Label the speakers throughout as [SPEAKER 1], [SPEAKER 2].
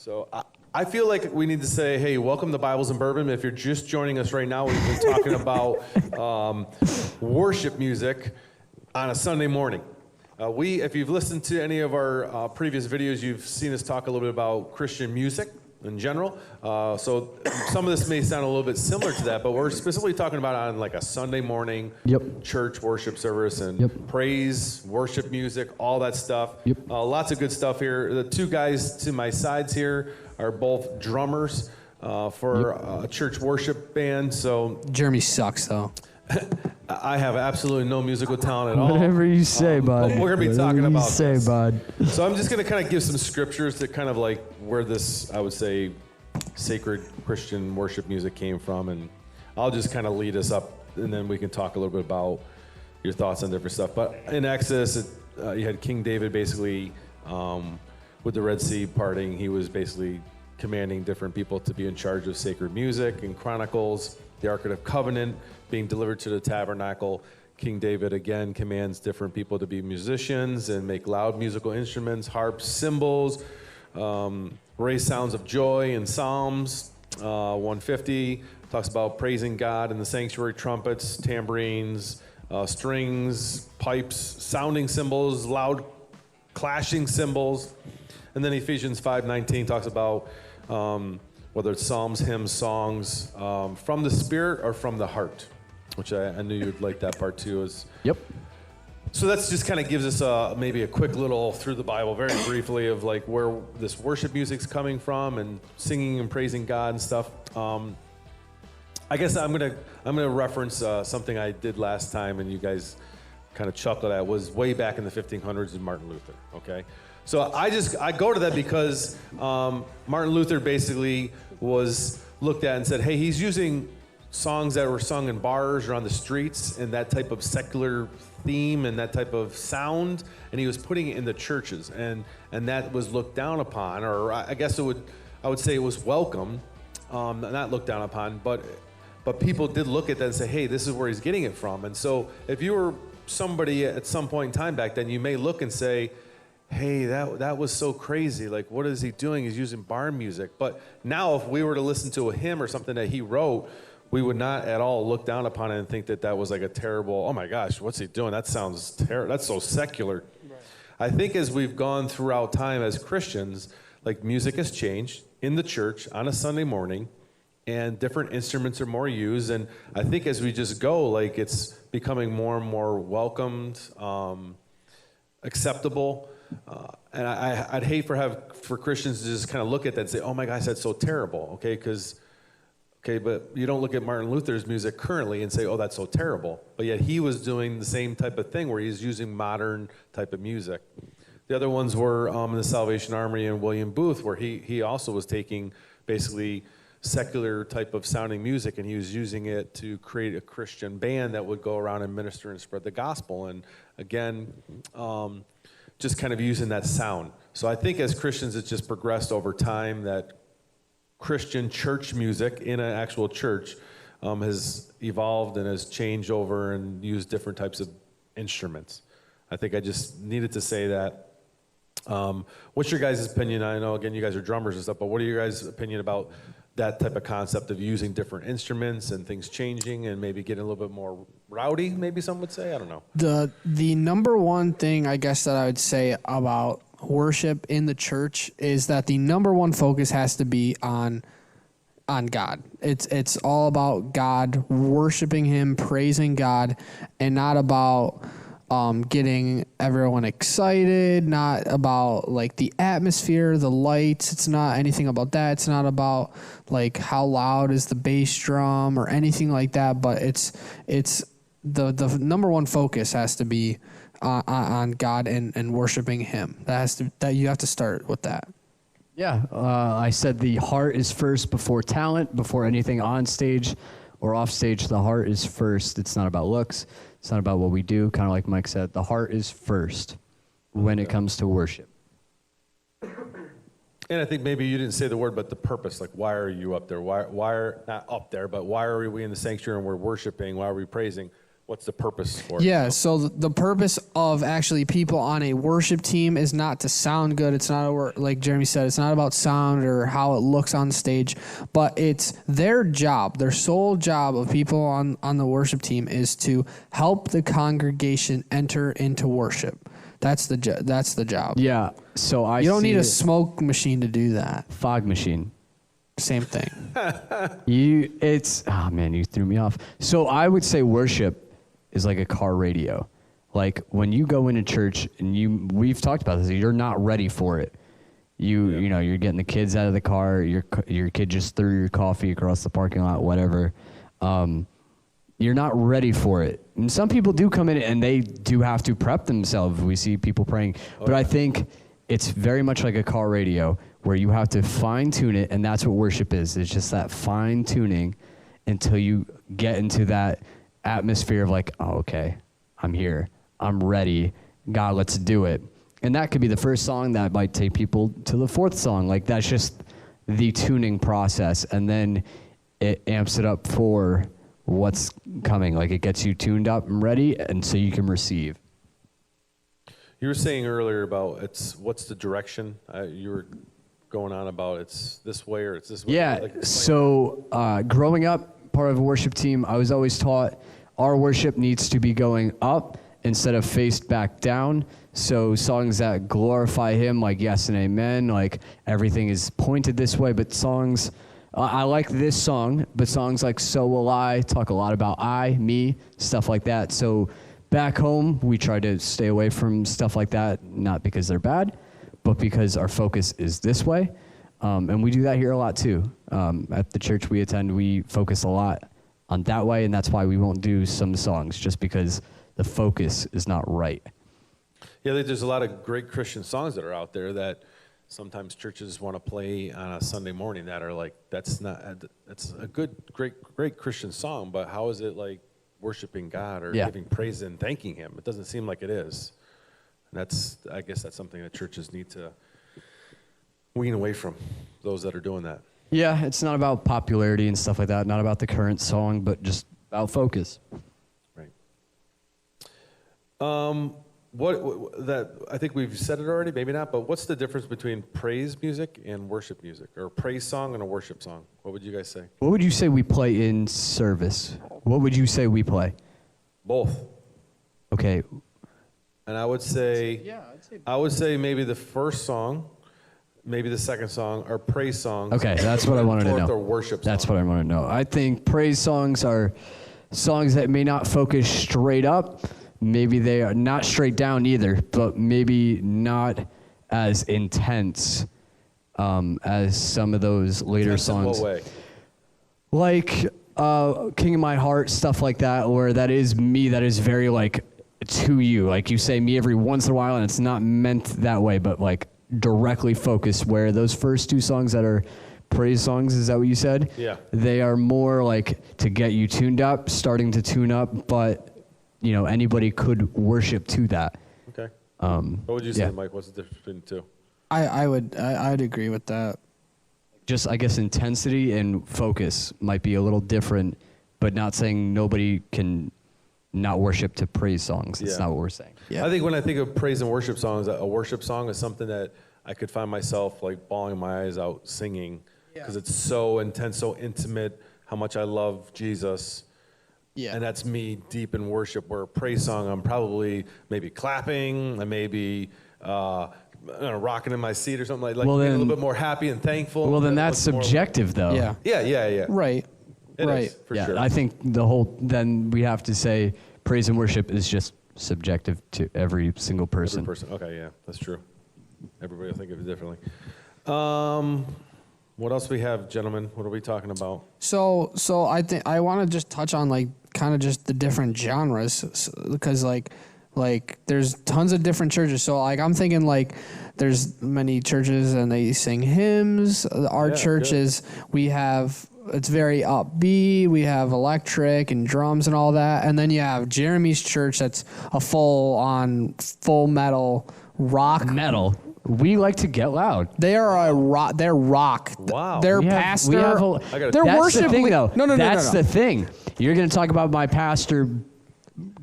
[SPEAKER 1] So I feel like we need to say, hey, welcome to Bibles and Bourbon. If you're just joining us right now, we've been talking about worship music on a Sunday morning. If you've listened to any of our previous videos, you've seen us talk a little bit about Christian music in general. So some of this may sound a little bit similar to that, but we're specifically talking about on like a Sunday morning church worship service and praise, worship music, all that stuff. Lots of good stuff here. The two guys to my sides here are both drummers for a church worship band. So
[SPEAKER 2] Jeremy sucks though.
[SPEAKER 1] I have absolutely no musical talent at all.
[SPEAKER 3] Whatever you say, bud.
[SPEAKER 1] But we're going to be talking about this.
[SPEAKER 3] Bud.
[SPEAKER 1] So I'm just going to kind of give some scriptures that kind of like where this, I would say, sacred Christian worship music came from. And I'll just kind of lead us up, and then we can talk a little bit about your thoughts on different stuff. But in Exodus, you had King David basically, with the Red Sea parting, he was basically commanding different people to be in charge of sacred music. In Chronicles, the Ark of the Covenant being delivered to the tabernacle, King David again commands different people to be musicians and make loud musical instruments, harps, cymbals, raise sounds of joy in Psalms 150, talks about praising God in the sanctuary, trumpets, tambourines, strings, pipes, sounding cymbals, loud clashing cymbals. And then Ephesians 5:19 talks about whether it's psalms, hymns, songs, from the spirit or from the heart, which I knew you'd like that part too. So that's just kind of gives us maybe a quick little through the Bible, very briefly, of like where this worship music's coming from and singing and praising God and stuff. I guess I'm gonna reference something I did last time, and you guys kind of chuckled at. Was way back in the 1500s with Martin Luther. Okay. So I go to that because Martin Luther basically was looked at and said, hey, he's using songs that were sung in bars or on the streets and that type of secular theme and that type of sound, and he was putting it in the churches, and that was looked down upon, or I guess I would say it was welcome, not looked down upon, but people did look at that and say, hey, this is where he's getting it from. And so if you were somebody at some point in time back then, you may look and say, hey, that was so crazy. Like, what is he doing? He's using bar music. But now if we were to listen to a hymn or something that he wrote, we would not at all look down upon it and think that was like a terrible, oh my gosh, what's he doing? That sounds terrible. That's so secular. Right. I think as we've gone throughout time as Christians, like music has changed in the church on a Sunday morning, and different instruments are more used. And I think as we just go, like it's becoming more and more welcomed, acceptable. And I'd hate for Christians to just kind of look at that and say, oh my gosh, that's so terrible, but you don't look at Martin Luther's music currently and say, oh, that's so terrible. But yet he was doing the same type of thing where he's using modern type of music. The other ones were in the Salvation Army and William Booth, where he also was taking basically secular type of sounding music, and he was using it to create a Christian band that would go around and minister and spread the gospel. And again, just kind of using that sound. So I think as Christians, it's just progressed over time that Christian church music in an actual church has evolved and has changed over and used different types of instruments. I think I just needed to say that. What's your guys' opinion? I know, again, you guys are drummers and stuff, but what are your guys' opinion about that type of concept of using different instruments and things changing and maybe getting a little bit more rowdy, maybe some would say? I don't know.
[SPEAKER 2] The number one thing I guess that I would say about worship in the church is that the number one focus has to be on God. It's all about God, worshiping him, praising God, and not about getting everyone excited, not about like the atmosphere, the lights. It's not anything about that. It's not about like how loud is the bass drum or anything like that, but it's the number one focus has to be on God and worshiping him. That you have to start with that.
[SPEAKER 3] Yeah, I said the heart is first before talent, before anything on stage or off stage. The heart is first. It's not about looks. It's not about what we do. Kind of like Mike said, the heart is first when it comes to worship.
[SPEAKER 1] And I think maybe you didn't say the word, but the purpose. Like, why are you up there? Why are not up there, but why are we in the sanctuary and we're worshiping? Why are we praising? what's the purpose for it?
[SPEAKER 2] Yeah, so the purpose of actually people on a worship team is not to sound good. It's not, like Jeremy said, it's not about sound or how it looks on stage, but it's their job, their sole job of people on the worship team is to help the congregation enter into worship. That's the job.
[SPEAKER 3] Yeah. So
[SPEAKER 2] you don't need a smoke machine to do that.
[SPEAKER 3] Fog machine.
[SPEAKER 2] Same thing.
[SPEAKER 3] You threw me off. So I would say worship is like a car radio. Like when you go into church and we've talked about this, you're not ready for it. You know, you're getting the kids out of the car, your kid just threw your coffee across the parking lot, whatever. You're not ready for it. And some people do come in and they do have to prep themselves. We see people praying. But I think it's very much like a car radio where you have to fine-tune it, and that's what worship is. It's just that fine-tuning until you get into that atmosphere of like, oh, okay, I'm here. I'm ready. God, let's do it. And that could be the first song. That might take people to the fourth song. Like, that's just the tuning process. And then it amps it up for what's coming. Like, it gets you tuned up and ready, and so you can receive.
[SPEAKER 1] You were saying earlier about what's the direction? You were going on about it's this way or it's this way.
[SPEAKER 3] Yeah, so growing up, part of a worship team, I was always taught our worship needs to be going up instead of faced back down. So songs that glorify him, like Yes and Amen, like everything is pointed this way, but songs, I like this song, but songs like So Will I talk a lot about I, me, stuff like that. So back home, we try to stay away from stuff like that, not because they're bad, but because our focus is this way. And we do that here a lot too. At the church we attend, we focus a lot on that way, and that's why we won't do some songs, just because the focus is not right.
[SPEAKER 1] Yeah, there's a lot of great Christian songs that are out there that sometimes churches want to play on a Sunday morning that are like, that's a good, great Christian song, but how is it like worshiping God or giving praise and thanking him? It doesn't seem like it is. And I guess that's something that churches need to wean away from, those that are doing that.
[SPEAKER 3] Yeah, it's not about popularity and stuff like that, not about the current song, but just about focus.
[SPEAKER 1] Right. I think we've said it already, maybe not, but what's the difference between praise music and worship music, or a praise song and a worship song? What would you guys say?
[SPEAKER 3] What would you say we play in service? What would you say we play?
[SPEAKER 1] Both.
[SPEAKER 3] Okay.
[SPEAKER 1] And I would say maybe the first song, maybe the second song are praise songs.
[SPEAKER 3] Okay, that's what I wanted to know.
[SPEAKER 1] Or worship songs.
[SPEAKER 3] That's what I want to know. I think praise songs are songs that may not focus straight up. Maybe they are not straight down either, but maybe not as intense as some of those later songs.
[SPEAKER 1] In what way?
[SPEAKER 3] Like King of My Heart, stuff like that, where that is me, that is very like to you. Like you say me every once in a while, and it's not meant that way, but like directly focused, where those first two songs that are praise songs, is that what you said?
[SPEAKER 1] Yeah.
[SPEAKER 3] They are more like to get you tuned up, starting to tune up, but you know, anybody could worship to that.
[SPEAKER 1] Okay. What would you say, Mike? What's the difference between the two?
[SPEAKER 2] I'd agree with that.
[SPEAKER 3] Just, I guess, intensity and focus might be a little different, but not saying nobody can not worship to praise songs. That's not what we're saying.
[SPEAKER 2] Yeah.
[SPEAKER 1] I think when I think of praise and worship songs, a worship song is something that I could find myself like bawling my eyes out singing because it's so intense, so intimate, how much I love Jesus.
[SPEAKER 2] Yeah.
[SPEAKER 1] And that's me deep in worship, where a praise song, I'm probably maybe clapping, I maybe rocking in my seat or something like being a little bit more happy and thankful.
[SPEAKER 3] Well, then that's subjective, though.
[SPEAKER 2] Yeah.
[SPEAKER 1] Yeah.
[SPEAKER 2] Right.
[SPEAKER 1] It is, for sure.
[SPEAKER 3] I think then we have to say praise and worship is just subjective to every single person.
[SPEAKER 1] Every person. Okay, yeah, that's true. Everybody will think of it differently. What else we have, gentlemen? What are we talking about?
[SPEAKER 2] So I think I want to just touch on like kind of just the different genres, because like there's tons of different churches. So like I'm thinking like there's many churches and they sing hymns. Our churches, we have, it's very upbeat. We have electric and drums and all that. And then you have Jeremy's church that's a full metal rock.
[SPEAKER 3] Metal. We like to get loud.
[SPEAKER 2] They are a rock. They're rock.
[SPEAKER 1] Wow.
[SPEAKER 2] Their pastor. Their
[SPEAKER 3] that's
[SPEAKER 2] worship.
[SPEAKER 3] the thing, though.
[SPEAKER 2] No.
[SPEAKER 3] That's the thing. You're going to talk about my pastor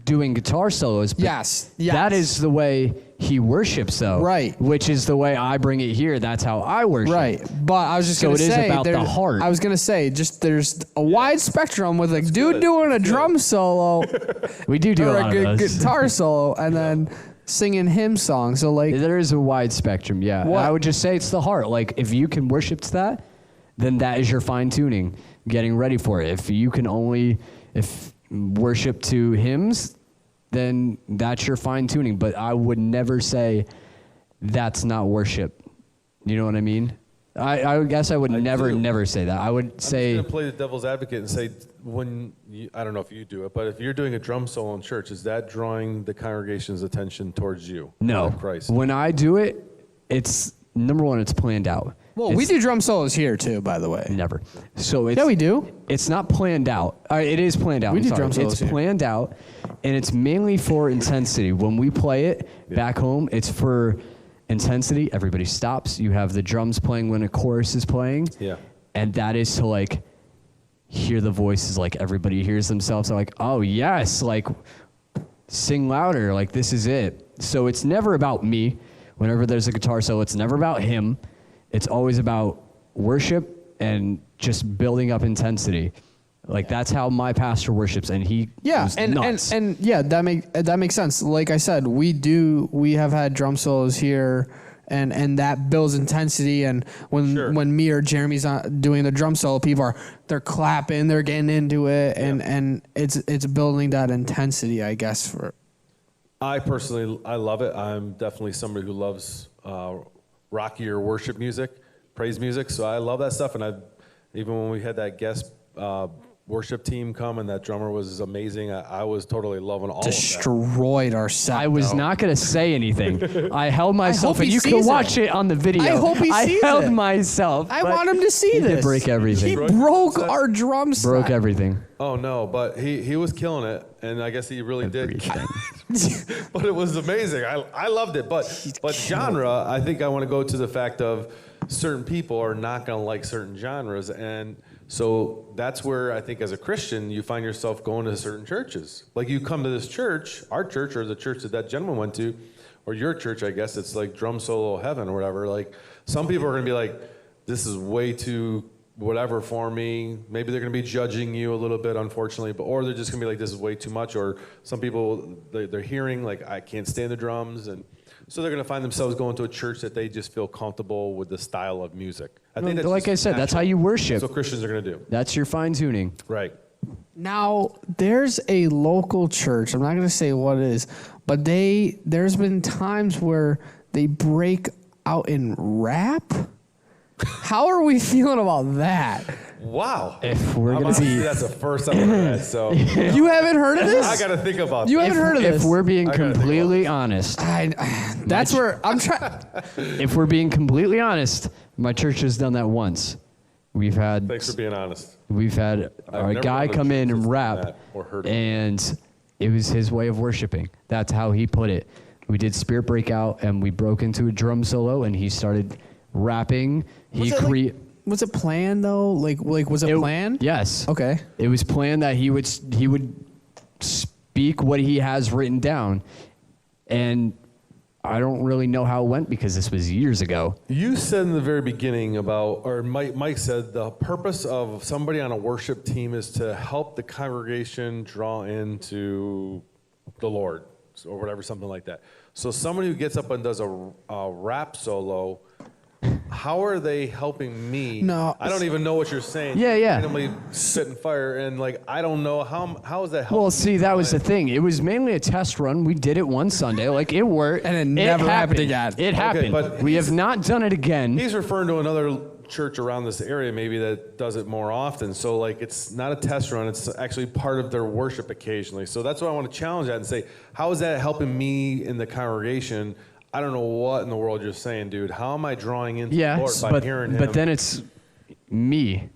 [SPEAKER 3] doing guitar solos. But
[SPEAKER 2] Yes.
[SPEAKER 3] that is the way he worships, though.
[SPEAKER 2] Right.
[SPEAKER 3] Which is the way I bring it here. That's how I worship.
[SPEAKER 2] Right, but I was just
[SPEAKER 3] So
[SPEAKER 2] gonna
[SPEAKER 3] it is
[SPEAKER 2] say
[SPEAKER 3] about the
[SPEAKER 2] there's-
[SPEAKER 3] heart.
[SPEAKER 2] I was gonna say just there's a wide spectrum with a dude doing a drum solo
[SPEAKER 3] We do
[SPEAKER 2] or
[SPEAKER 3] a lot
[SPEAKER 2] a
[SPEAKER 3] of those.
[SPEAKER 2] guitar solo, and then singing hymn songs. So like,
[SPEAKER 3] There is a wide spectrum, yeah.
[SPEAKER 2] What-
[SPEAKER 3] I would just say it's the heart. Like, if you can worship to that, then that is your fine tuning, getting ready for it. If you can only worship to hymns, then that's your fine tuning. But I would never say that's not worship. You know what I mean? I guess I would never say that. I would say.
[SPEAKER 1] I'm just gonna play the devil's advocate and say, I don't know if you do it, but if you're doing a drum solo in church, is that drawing the congregation's attention towards you?
[SPEAKER 3] No.
[SPEAKER 1] Not Christ.
[SPEAKER 3] When I do it, it's number one, it's planned out.
[SPEAKER 2] well, we do drum solos here too, by the way.
[SPEAKER 3] Never. So it's,
[SPEAKER 2] Yeah, we do.
[SPEAKER 3] It's not planned out. It is planned out.
[SPEAKER 2] We
[SPEAKER 3] I'm
[SPEAKER 2] do
[SPEAKER 3] sorry.
[SPEAKER 2] drum solos
[SPEAKER 3] It's
[SPEAKER 2] here.
[SPEAKER 3] planned out, and it's mainly for intensity. When we play it back home, it's for intensity. Everybody stops. You have the drums playing when a chorus is playing.
[SPEAKER 1] Yeah.
[SPEAKER 3] And that is to like hear the voices, like everybody hears themselves. They're like, oh yes, like sing louder. Like this is it. So it's never about me. Whenever there's a guitar solo, it's never about him. It's always about worship and just building up intensity. Like that's how my pastor worships, and he
[SPEAKER 2] Yeah,
[SPEAKER 3] goes
[SPEAKER 2] and
[SPEAKER 3] nuts.
[SPEAKER 2] yeah, that makes sense. Like I said, we have had drum solos here, and that builds intensity. And when me or Jeremy's not doing the drum solo, they're clapping, they're getting into it, and it's building that intensity, I guess.
[SPEAKER 1] I personally, I love it. I'm definitely somebody who loves rockier worship music, praise music. So I love that stuff. And even when we had that guest worship team come and that drummer was amazing, I was totally loving all of that.
[SPEAKER 2] Destroyed our set.
[SPEAKER 3] I was
[SPEAKER 2] though.
[SPEAKER 3] not going to say anything. I held myself,
[SPEAKER 2] hope
[SPEAKER 3] and
[SPEAKER 2] he
[SPEAKER 3] you can
[SPEAKER 2] sees
[SPEAKER 3] watch
[SPEAKER 2] it.
[SPEAKER 3] it on the video.
[SPEAKER 2] I hope he sees
[SPEAKER 3] I held
[SPEAKER 2] it.
[SPEAKER 3] myself.
[SPEAKER 2] I
[SPEAKER 3] but
[SPEAKER 2] want him to see
[SPEAKER 3] he
[SPEAKER 2] this.
[SPEAKER 3] did break everything.
[SPEAKER 2] He broke our drum set.
[SPEAKER 3] Broke everything.
[SPEAKER 1] Oh no, but he was killing it, and I guess he really did. But it was amazing. I loved it. But genre, I think I want to go to the fact of certain people are not going to like certain genres, and so that's where I think as a Christian you find yourself going to certain churches. Like you come to this church, our church, or the church that gentleman went to, or your church, I guess it's like drum solo heaven or whatever. Like some people are going to be like, this is way too whatever for me. Maybe they're going to be judging you a little bit, unfortunately, or they're just going to be like, this is way too much. Or some people, they're hearing like, I can't stand the drums, and so they're going to find themselves going to a church that they just feel comfortable with the style of music. I think that's
[SPEAKER 3] Like I
[SPEAKER 1] just
[SPEAKER 3] said, that's how
[SPEAKER 1] natural.
[SPEAKER 3] you worship.
[SPEAKER 1] That's what Christians are going to do.
[SPEAKER 3] That's your fine tuning.
[SPEAKER 1] Right.
[SPEAKER 2] Now, there's a local church. I'm not going to say what it is, but there's been times where they break out in rap. How are we feeling about that?
[SPEAKER 1] Wow.
[SPEAKER 3] If we're
[SPEAKER 1] I'm
[SPEAKER 3] going to
[SPEAKER 1] honestly,
[SPEAKER 3] be...
[SPEAKER 1] that's the first I've heard that. So
[SPEAKER 2] You haven't heard of this?
[SPEAKER 1] I got to think about
[SPEAKER 2] You
[SPEAKER 1] that.
[SPEAKER 2] haven't heard of this?
[SPEAKER 3] If we're being
[SPEAKER 1] I gotta think
[SPEAKER 3] completely honest,
[SPEAKER 2] That's where I'm trying.
[SPEAKER 3] if we're being completely honest, my church has done that once. We've had
[SPEAKER 1] Thanks for being honest.
[SPEAKER 3] We've had a
[SPEAKER 1] never
[SPEAKER 3] guy
[SPEAKER 1] gone to
[SPEAKER 3] come in
[SPEAKER 1] churches
[SPEAKER 3] and
[SPEAKER 1] like
[SPEAKER 3] rap,
[SPEAKER 1] that or heard of it.
[SPEAKER 3] and it was his way of worshiping. That's how he put it. We did Spirit Breakout, and we broke into a drum solo, and he started rapping.
[SPEAKER 2] Was it planned though? Like was it planned?
[SPEAKER 3] Yes.
[SPEAKER 2] Okay.
[SPEAKER 3] It was planned that he would speak what he has written down, and I don't really know how it went because this was years ago.
[SPEAKER 1] You said in the very beginning about, or Mike said, the purpose of somebody on a worship team is to help the congregation draw into the Lord, or whatever, something like that. So somebody who gets up and does a rap solo, how are they helping me?
[SPEAKER 2] No.
[SPEAKER 1] I don't even know what you're saying.
[SPEAKER 3] Yeah, yeah.
[SPEAKER 1] Randomly spitting fire, and like I don't know how is that helping?
[SPEAKER 3] Well, see, that was the thing. It was mainly a test run. We did it one Sunday. Like, it worked.
[SPEAKER 2] And it never happened again.
[SPEAKER 3] It happened.
[SPEAKER 1] but
[SPEAKER 3] We have not done it again.
[SPEAKER 1] He's referring to another church around this area maybe that does it more often. So like it's not a test run, it's actually part of their worship occasionally. So that's why I want to challenge that and say, how is that helping me in the congregation? I don't know what in the world you're saying, dude. How am I drawing into the Lord by hearing him?
[SPEAKER 3] But then it's me.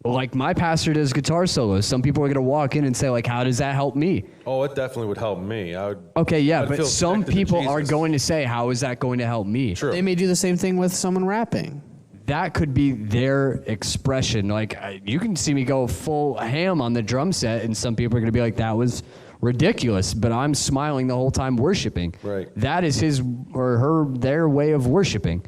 [SPEAKER 3] Like, my pastor does guitar solos. Some people are going to walk in and say, like, how does that help me?
[SPEAKER 1] Oh, it definitely would help me.
[SPEAKER 3] Okay, yeah,
[SPEAKER 1] I'd
[SPEAKER 3] but
[SPEAKER 1] feel
[SPEAKER 3] some
[SPEAKER 1] connected to
[SPEAKER 3] people are
[SPEAKER 1] Jesus.
[SPEAKER 3] going to say, how is that going to help me?
[SPEAKER 1] True.
[SPEAKER 2] They may do the same thing with someone rapping.
[SPEAKER 3] that could be their expression. Like, you can see me go full ham on the drum set, and some people are going to be like, that was ridiculous, but I'm smiling the whole time worshiping.
[SPEAKER 1] Right.
[SPEAKER 3] That is their way of worshiping.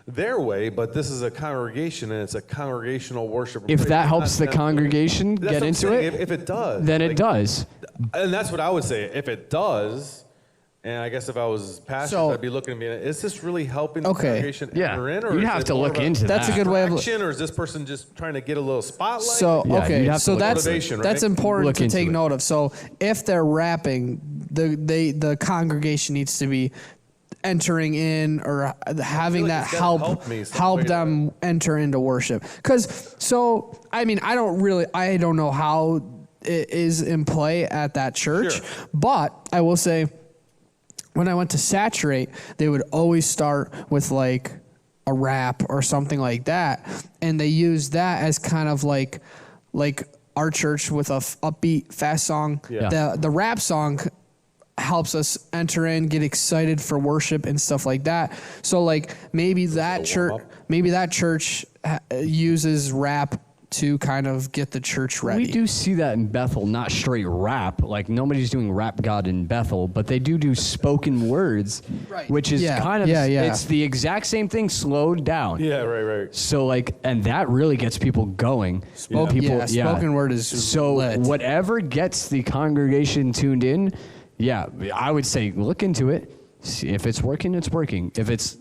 [SPEAKER 1] Their way, but this is a congregation, and it's a congregational worship.
[SPEAKER 3] If that helps the congregation get into it,
[SPEAKER 1] if it does,
[SPEAKER 3] then it does.
[SPEAKER 1] And that's what I would say. If it does, and I guess if I was pastor, I'd be looking at me. Is this really helping the congregation enter in? Or
[SPEAKER 3] you'd have to look into that.
[SPEAKER 2] That's a good way of.
[SPEAKER 1] Or is this person just trying to get a little spotlight?
[SPEAKER 2] So that's important
[SPEAKER 3] Look
[SPEAKER 2] to take
[SPEAKER 3] into it.
[SPEAKER 2] note of. So if they're rapping, the congregation needs to be entering in or having that
[SPEAKER 1] it's gotta
[SPEAKER 2] help them enter into worship. Because I don't know how it is in play at that church,
[SPEAKER 1] Sure.
[SPEAKER 2] but I will say, when I went to Saturate, they would always start with like a rap or something like that, and they used that as kind of like our church with a upbeat fast song.
[SPEAKER 1] Yeah.
[SPEAKER 2] The rap song helps us enter in, get excited for worship and stuff like that. So like maybe that church uses rap to kind of get the church ready.
[SPEAKER 3] We do see that in Bethel, not straight rap. Like, nobody's doing rap God in Bethel, but they do spoken words,
[SPEAKER 2] Right.
[SPEAKER 3] which is kind of,
[SPEAKER 2] Yeah.
[SPEAKER 3] it's the exact same thing slowed down.
[SPEAKER 1] Yeah, right.
[SPEAKER 3] So, like, and that really gets people going.
[SPEAKER 2] Spoken word is
[SPEAKER 3] so
[SPEAKER 2] lit.
[SPEAKER 3] whatever gets the congregation tuned in, I would say look into it. See if it's working, it's working. If it's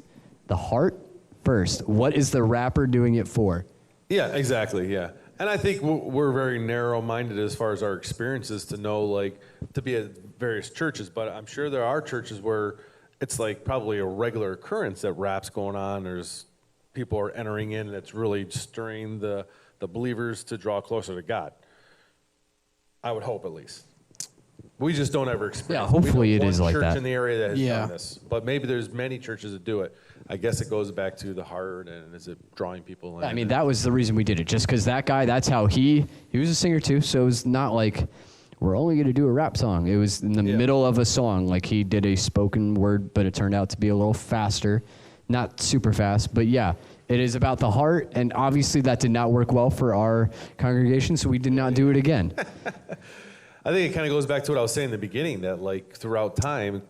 [SPEAKER 3] the heart first, what is the rapper doing it for?
[SPEAKER 1] Yeah, exactly. Yeah. And I think we're very narrow-minded as far as our experiences to know, like, to be at various churches. But I'm sure there are churches where it's like probably a regular occurrence that rap's going on. There's people are entering in, and it's really stirring the believers to draw closer to God. I would hope, at least. We just don't ever experience.
[SPEAKER 3] Yeah, hopefully it is like
[SPEAKER 1] church
[SPEAKER 3] that.
[SPEAKER 1] in the area that has done this, but maybe there's many churches that do it. I guess it goes back to the heart, and is it drawing people in?
[SPEAKER 3] I mean, that was the reason we did it, just because that guy, that's how he was a singer too, so it was not like we're only going to do a rap song. It was in the middle of a song, like he did a spoken word, but it turned out to be a little faster, not super fast, but yeah. It is about the heart, and obviously that did not work well for our congregation, so we did not do it again.
[SPEAKER 1] I think it kind of goes back to what I was saying in the beginning, that like throughout time,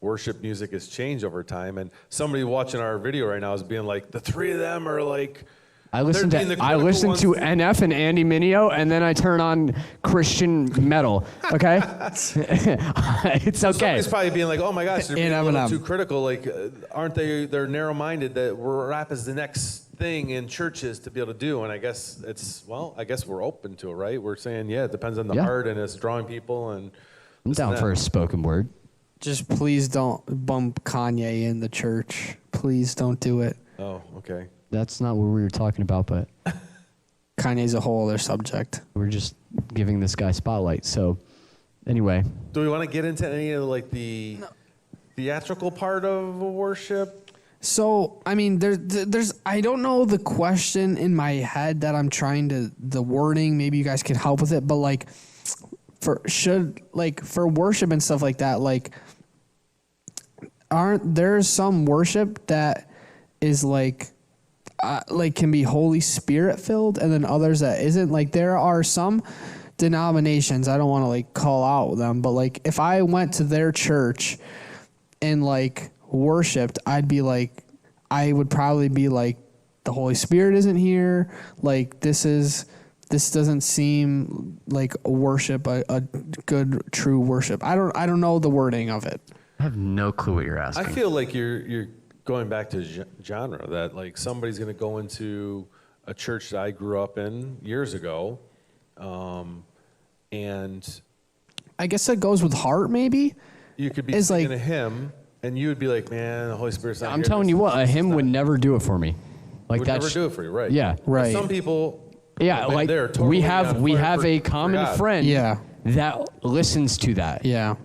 [SPEAKER 1] worship music has changed over time. And somebody watching our video right now is being like, the three of them are like.
[SPEAKER 3] I listen to NF and Andy Mineo, and then I turn on Christian metal. Okay, it's okay.
[SPEAKER 1] Somebody's probably being like, "Oh my gosh, they're being a little
[SPEAKER 2] Eminem.
[SPEAKER 1] too critical." Like, aren't they? They're narrow-minded that rap is the next thing in churches to be able to do. And I guess I guess we're open to it, right? We're saying, it depends on the heart, and it's drawing people. And
[SPEAKER 3] I'm down for a spoken word.
[SPEAKER 2] Just please don't bump Kanye in the church. Please don't do it.
[SPEAKER 1] Oh, okay.
[SPEAKER 3] That's not what we were talking about, but
[SPEAKER 2] Kanye's a whole other subject.
[SPEAKER 3] we're just giving this guy spotlight. So, anyway.
[SPEAKER 1] Do we want to get into any of like the theatrical part of worship?
[SPEAKER 2] So, I mean, there's I don't know the question in my head that I'm trying to, the wording, maybe you guys can help with it, but like for worship and stuff like that, like aren't there some worship that is like can be Holy Spirit filled, and then others that isn't? Like there are some denominations, I don't want to like call out them, but like if I went to their church and like worshipped, I would probably be like, the Holy Spirit isn't here. Like this doesn't seem like a worship, a good true worship. I don't know the wording of it.
[SPEAKER 3] I have no clue what you're asking.
[SPEAKER 1] I feel like you're going back to genre, that like somebody's going to go into a church that I grew up in years ago, and
[SPEAKER 2] I guess that goes with heart, maybe.
[SPEAKER 1] you could be singing a hymn, and you would be like, "Man, the Holy Spirit's not here."
[SPEAKER 3] I'm telling you what, a hymn would never do it for me. Like
[SPEAKER 1] would never do it for you, right?
[SPEAKER 3] Yeah.
[SPEAKER 2] Right.
[SPEAKER 1] Some people,
[SPEAKER 3] Yeah, like
[SPEAKER 1] they're totally
[SPEAKER 3] we
[SPEAKER 1] on
[SPEAKER 3] have
[SPEAKER 1] fire
[SPEAKER 3] a
[SPEAKER 1] for
[SPEAKER 3] common
[SPEAKER 1] God.
[SPEAKER 3] friend
[SPEAKER 2] Yeah.
[SPEAKER 3] that listens to that.
[SPEAKER 2] Yeah.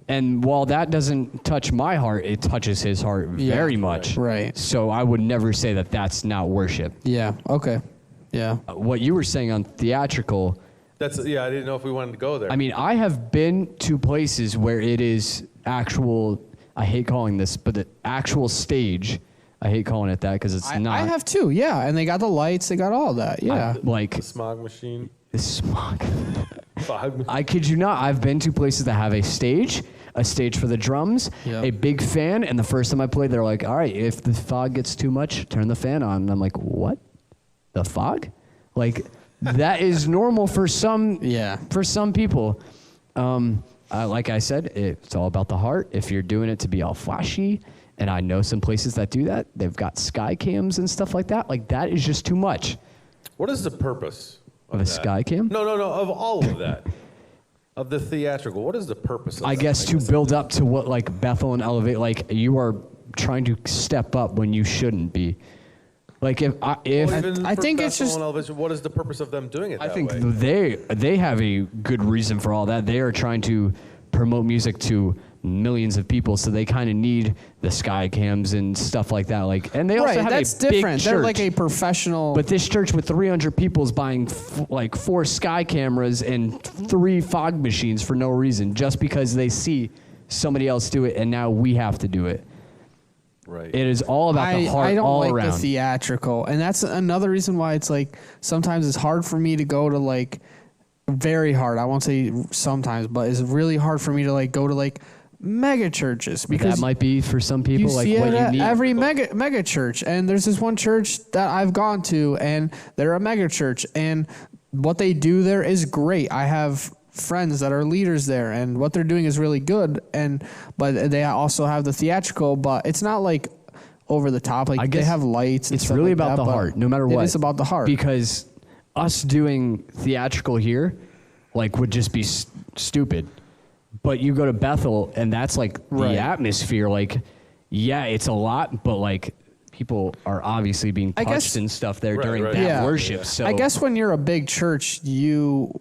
[SPEAKER 3] And while that doesn't touch my heart, it touches his heart very much.
[SPEAKER 2] Right.
[SPEAKER 3] So I would never say that that's not worship.
[SPEAKER 2] Yeah. Okay. Yeah.
[SPEAKER 3] What you were saying on theatrical,
[SPEAKER 1] I didn't know if we wanted to go there.
[SPEAKER 3] I mean, I have been to places where it is actual, I hate calling this, but the actual stage I hate calling it that because it's not.
[SPEAKER 2] I have too, yeah. And they got the lights, they got all that, yeah.
[SPEAKER 3] Like
[SPEAKER 1] The smog machine.
[SPEAKER 3] the smog.
[SPEAKER 1] Fog.
[SPEAKER 3] I kid you not. I've been to places that have a stage for the drums,
[SPEAKER 2] Yep.
[SPEAKER 3] a big fan, and the first time I played, they're like, "All right, if the fog gets too much, turn the fan on." And I'm like, "What? The fog? Like that is normal for some for some people." Like I said, it's all about the heart. If you're doing it to be all flashy, and I know some places that do that, they've got sky cams and stuff like that. Like that is just too much.
[SPEAKER 1] What is the purpose
[SPEAKER 3] Of a
[SPEAKER 1] that?
[SPEAKER 3] sky cam?
[SPEAKER 1] No, of all of that. Of the theatrical, what is the purpose of
[SPEAKER 3] I
[SPEAKER 1] that?
[SPEAKER 3] guess to build up to what like Bethel and Elevate, like you are trying to step up when you shouldn't be. Like if
[SPEAKER 1] Well, even
[SPEAKER 2] I
[SPEAKER 1] for
[SPEAKER 2] think it's
[SPEAKER 1] Bethel
[SPEAKER 2] just-
[SPEAKER 1] and Elevation, what is the purpose of them doing it
[SPEAKER 3] I
[SPEAKER 1] that
[SPEAKER 3] think
[SPEAKER 1] way?
[SPEAKER 3] they have a good reason for all that. They are trying to promote music to millions of people, so they kind of need the sky cams and stuff like that. Like, and they also
[SPEAKER 2] Right,
[SPEAKER 3] have
[SPEAKER 2] that's
[SPEAKER 3] a big
[SPEAKER 2] different. They're
[SPEAKER 3] church.
[SPEAKER 2] like a professional.
[SPEAKER 3] But this church with 300 people is buying like 4 sky cameras and 3 fog machines for no reason, just because they see somebody else do it, and now we have to do it.
[SPEAKER 1] Right.
[SPEAKER 3] It is all about the heart
[SPEAKER 2] I don't
[SPEAKER 3] all
[SPEAKER 2] like
[SPEAKER 3] around.
[SPEAKER 2] the theatrical, and that's another reason why it's like sometimes it's hard for me to go to like very hard. I won't say sometimes, but it's really hard for me to like go to like mega churches because
[SPEAKER 3] that might be for some people
[SPEAKER 2] you
[SPEAKER 3] like
[SPEAKER 2] see
[SPEAKER 3] what
[SPEAKER 2] it
[SPEAKER 3] you
[SPEAKER 2] at
[SPEAKER 3] need.
[SPEAKER 2] every mega church, and there's this one church that I've gone to, and they're a mega church, and what they do there is great. I have friends that are leaders there, and what they're doing is really good. But they also have the theatrical, but it's not like over the top. Like
[SPEAKER 3] I
[SPEAKER 2] they
[SPEAKER 3] guess
[SPEAKER 2] have lights. And
[SPEAKER 3] it's
[SPEAKER 2] stuff
[SPEAKER 3] really
[SPEAKER 2] like
[SPEAKER 3] about
[SPEAKER 2] that,
[SPEAKER 3] the
[SPEAKER 2] but
[SPEAKER 3] heart, no matter what.
[SPEAKER 2] It is about the heart.
[SPEAKER 3] Because us doing theatrical here, like, would just be stupid. But you go to Bethel, and that's like
[SPEAKER 2] Right.
[SPEAKER 3] the atmosphere. Like, yeah, it's a lot, but like people are obviously being
[SPEAKER 2] I
[SPEAKER 3] touched
[SPEAKER 2] guess-
[SPEAKER 3] and stuff there
[SPEAKER 1] Right,
[SPEAKER 3] during
[SPEAKER 1] right.
[SPEAKER 3] that
[SPEAKER 2] Yeah.
[SPEAKER 3] worship. So
[SPEAKER 2] I guess when you're a big church, you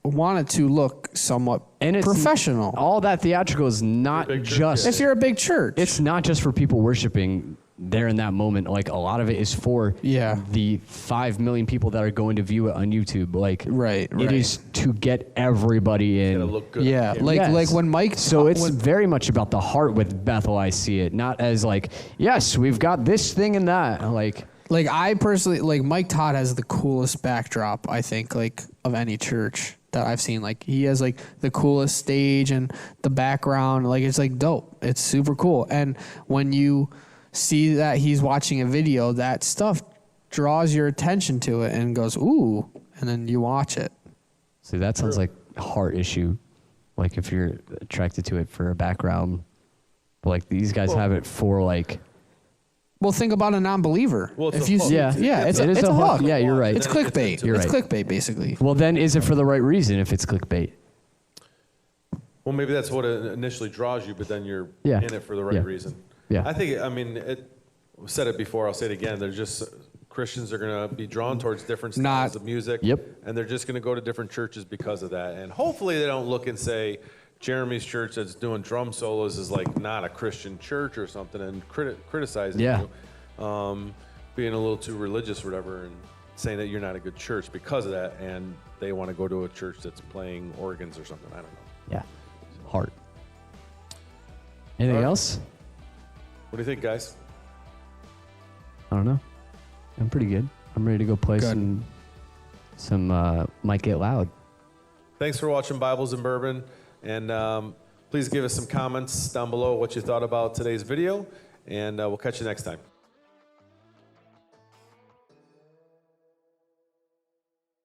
[SPEAKER 2] want it to look somewhat
[SPEAKER 3] and it's
[SPEAKER 2] professional.
[SPEAKER 3] All that theatrical is not
[SPEAKER 1] big church,
[SPEAKER 3] just.
[SPEAKER 2] If you're a big church,
[SPEAKER 3] It's not just for people worshiping there in that moment. Like a lot of it is for the 5 million people that are going to view it on YouTube. Like
[SPEAKER 2] Right.
[SPEAKER 3] it is to get everybody in.
[SPEAKER 1] Gotta look good.
[SPEAKER 2] yeah, like
[SPEAKER 3] Yes.
[SPEAKER 2] like when Mike.
[SPEAKER 3] So it's
[SPEAKER 2] when-
[SPEAKER 3] very much about the heart with Bethel. I see it not as like, yes, we've got this thing and that. Like
[SPEAKER 2] I personally like Mike Todd has the coolest backdrop I think like of any church that I've seen. Like he has like the coolest stage and the background. Like it's like dope. It's super cool. And when you see that he's watching a video, that stuff draws your attention to it and goes ooh, and then you watch it.
[SPEAKER 3] see, that sounds like a heart issue. Like if you're attracted to it for a background, but like these guys have it for like.
[SPEAKER 2] Well, think about a non-believer.
[SPEAKER 1] Well, it's
[SPEAKER 2] if
[SPEAKER 1] a
[SPEAKER 2] you
[SPEAKER 1] hook.
[SPEAKER 2] see,
[SPEAKER 3] Yeah,
[SPEAKER 2] it's
[SPEAKER 3] it is
[SPEAKER 2] a
[SPEAKER 3] a hook.
[SPEAKER 2] hook.
[SPEAKER 3] Yeah, you're right.
[SPEAKER 2] It's clickbait.
[SPEAKER 3] You're
[SPEAKER 2] It's
[SPEAKER 3] right.
[SPEAKER 2] clickbait basically.
[SPEAKER 3] Well, then is it for the right reason if it's clickbait?
[SPEAKER 1] Well, maybe that's what initially draws you, but then you're
[SPEAKER 3] Yeah.
[SPEAKER 1] in it for the right
[SPEAKER 3] Yeah.
[SPEAKER 1] reason.
[SPEAKER 3] Yeah.
[SPEAKER 1] I think, I mean, I've said it before, I'll say it again. There's just Christians are going to be drawn towards different styles of music.
[SPEAKER 3] Yep.
[SPEAKER 1] And they're just going to go to different churches because of that. And hopefully they don't look and say, Jeremy's church that's doing drum solos is like not a Christian church or something and criticizing
[SPEAKER 3] Yeah.
[SPEAKER 1] you. Being a little too religious or whatever and saying that you're not a good church because of that. And they want to go to a church that's playing organs or something. I don't know.
[SPEAKER 3] Yeah. Heart. Anything
[SPEAKER 1] Alright.
[SPEAKER 3] else?
[SPEAKER 1] What do you think, guys?
[SPEAKER 3] I don't know. I'm pretty good. I'm ready to go play
[SPEAKER 2] Good.
[SPEAKER 3] some Might Get Loud.
[SPEAKER 1] Thanks for watching Bibles and Bourbon. And please give us some comments down below what you thought about today's video. And we'll catch you next time.